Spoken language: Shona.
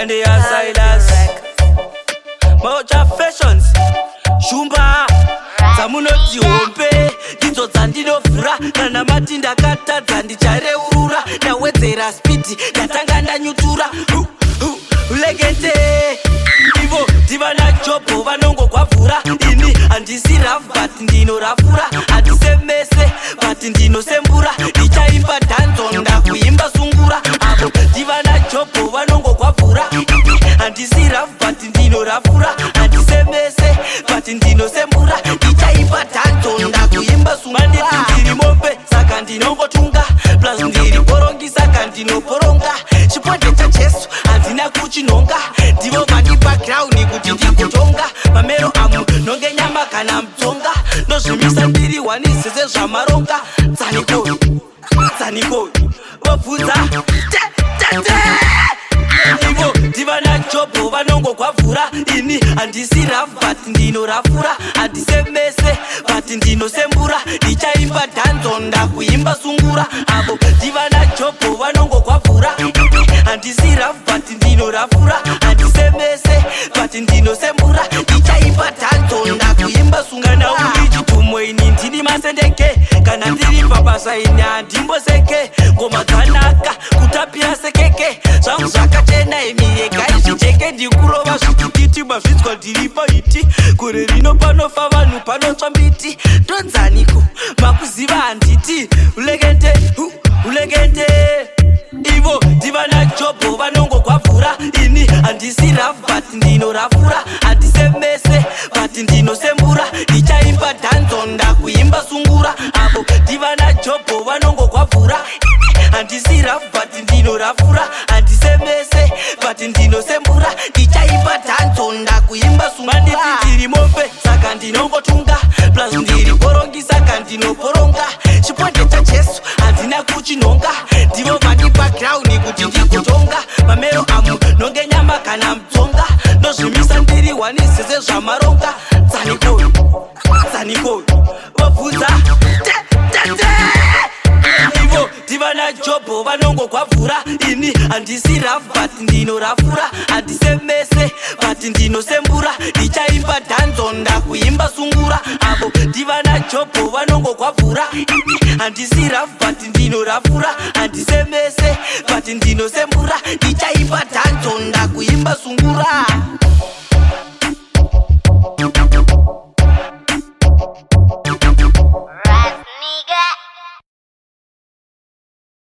Kande ya Silas Mocha Fashions Shumba Zamunoti hompe Idzo dzandinofura Kana mati ndakatadza ndichareurura Ndawedzera spiti ndatanga ndanyutura Ulegete Ivo divana chopo vanongogwavhura Ini handisi rafu but ndinorafura Handisemese but ndinosembura Ndichaimba dhanzo ndakuimba sungura Avo divana chopo vanongogwavhura Handisi rafu but ndinorafura Handisemese but ndinosembura Ndichaimba dhanzo ndakuimba sungura Manditi ndiri mombe saka ndinongotunga Plus ndiri borongi saka ndinoboronga Chiponde cha Jesu handina kuchinonga Ndivo vandi background kuti ndikutonga Mamero amu nonge nyama kana mtonga Nozvimisa ndiri wanisese zvamaronga Tsanikoi Vobvudza Ivo divana chopo vanongogwavhura Ini handisi rafu but ndinorafura Handisemese but ndinosembura Ndichaimba dhanzo ndakuimba sungura Avo divana chopo vanongogwavhura Handisi rafu but ndinorafura Handisemese but ndinosembura Ndichaimba dhanzo ndakuimba sungura Kana uri chitumo ini ndini masendeke Kana ndiri pabasa ini handimboseke Ngoma dzanaka kutapira sekeke Zvangu zvakachena imi yega izvijeke Ndikurova zvitititi mazvidzwa ndiri paiti Gore rino panofa vanhu panotsva mbiti Tonzaniko makuziva handiti Ulegende Ivo divana chopo vanongogwavhura Ini handisi rafu but ndinorafura Handisemese but ndinosembura Ndichaimba dhanzo ndakuimba sungura Avo divana chopo vanongogwavhura Handisi rafu but ndinorafura Handisemese but ndinosembura Ndichaimba dhanzo ndakuimba sungura Manditi ndiri mombe saka ndinongotunga Plus ndiri borongi saka ndinoboronga Chiponde cha Jesu handina kuchinonga Ndivo vandi background kuti ndikutonga Mamero amu nonge nyama kana mtonga Nozvimisa ndiri wanisese zvamaronga Tsanikoi Vobvudza Ivo divana chopo vanongogwavhura Ini handisi rafu but ndinorafura Handisemese but ndinosembura Ndichaimba dhanzo ndakuimba sungura Avo divana chopo vanongogwavhura Handisi rafu but ndinorafura Handisemese but ndinosembura Ndichaimba dhanzo ndakuimba sungura